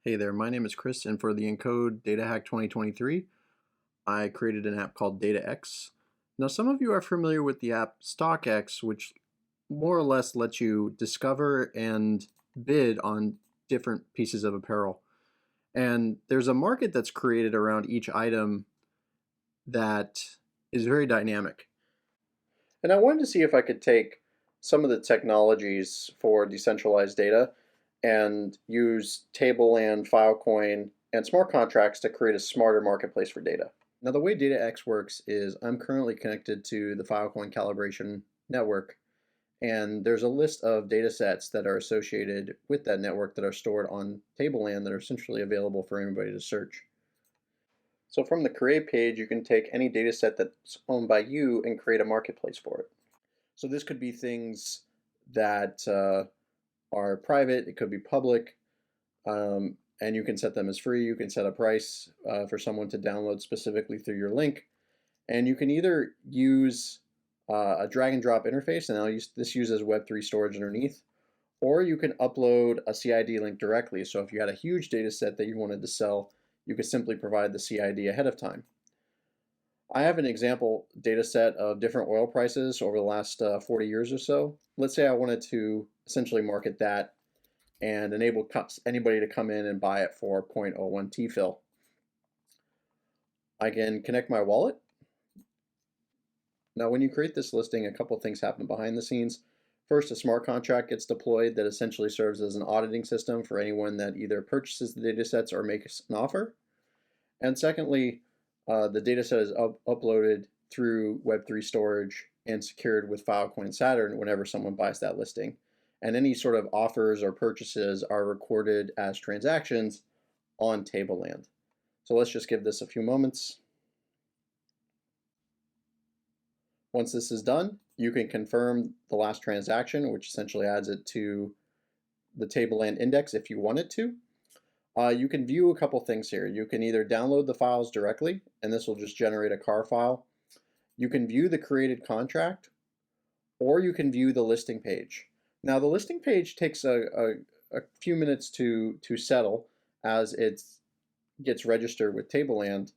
Hey there, my name is Chris, and for the Encode Data Hack 2023, I created an app called DataX. Now, some of you are familiar with the app StockX, which more or less lets you discover and bid on different pieces of apparel. And there's a market that's created around each item that is very dynamic. And I wanted to see if I could take some of the technologies for decentralized data and use Tableland, Filecoin, and smart contracts to create a smarter marketplace for data. Now, the way DataX works is I'm currently connected to the Filecoin Calibration network, and there's a list of data sets that are associated with that network that are stored on Tableland that are essentially available for anybody to search. So from the create page, you can take any data set that's owned by you and create a marketplace for it. So this could be things that are private, it could be public, and you can set them as free. You can set a price for someone to download specifically through your link. And you can either use a drag and drop interface, and this uses Web3 storage underneath, or you can upload a CID link directly. So if you had a huge data set that you wanted to sell, you could simply provide the CID ahead of time. I have an example data set of different oil prices over the last 40 years or so. Let's say I wanted to essentially market that and enable anybody to come in and buy it for 0.01 TFIL. I can connect my wallet. Now, when you create this listing, a couple things happen behind the scenes. First, a smart contract gets deployed that essentially serves as an auditing system for anyone that either purchases the data sets or makes an offer. And secondly, the data set is uploaded through Web3 storage and secured with Filecoin Saturn whenever someone buys that listing. And any sort of offers or purchases are recorded as transactions on Tableland. So let's just give this a few moments. Once this is done, you can confirm the last transaction, which essentially adds it to the Tableland index if you wanted to. You can view a couple things here. You can either download the files directly, and this will just generate a CAR file. You can view the created contract, or you can view the listing page. Now, the listing page takes a few minutes to settle as it gets registered with Tableland,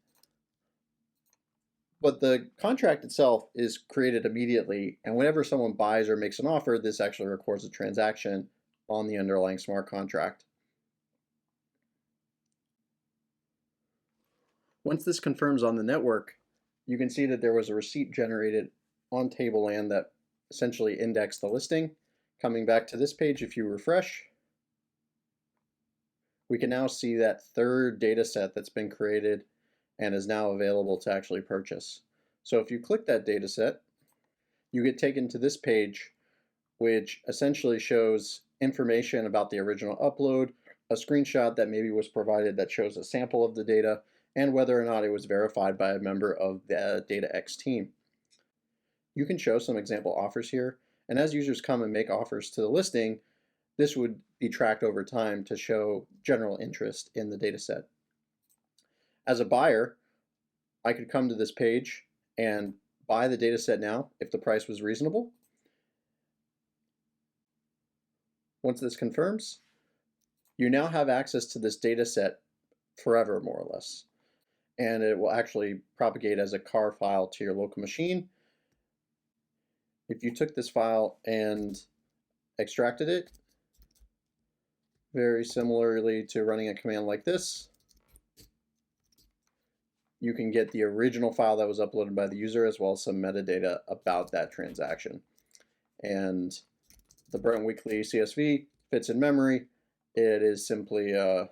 but the contract itself is created immediately, and whenever someone buys or makes an offer, this actually records a transaction on the underlying smart contract. Once this confirms on the network, you can see that there was a receipt generated on Tableland that essentially indexed the listing. Coming back to this page, if you refresh, we can now see that third data set that's been created and is now available to actually purchase. So if you click that data set, you get taken to this page, which essentially shows information about the original upload, a screenshot that maybe was provided that shows a sample of the data, and whether or not it was verified by a member of the DataX team. You can show some example offers here, and as users come and make offers to the listing, this would be tracked over time to show general interest in the data set. As a buyer, I could come to this page and buy the data set now if the price was reasonable. Once this confirms, you now have access to this data set forever, more or less. And it will actually propagate as a CAR file to your local machine. If you took this file and extracted it, very similarly to running a command like this, you can get the original file that was uploaded by the user as well as some metadata about that transaction. And the Brent Weekly CSV fits in memory. It is simply a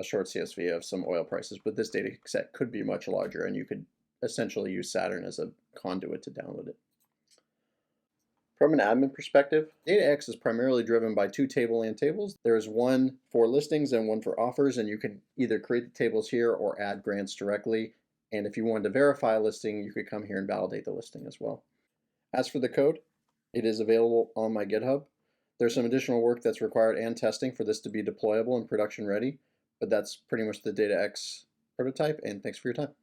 short CSV of some oil prices, but this data set could be much larger, and you could essentially use Saturn as a conduit to download it. From an admin perspective, DataX is primarily driven by two Tableland tables. There's one for listings and one for offers, and you can either create the tables here or add grants directly. And if you wanted to verify a listing, you could come here and validate the listing as well. As for the code, it is available on my GitHub. There's some additional work that's required and testing for this to be deployable and production ready, but that's pretty much the DataX prototype, and thanks for your time.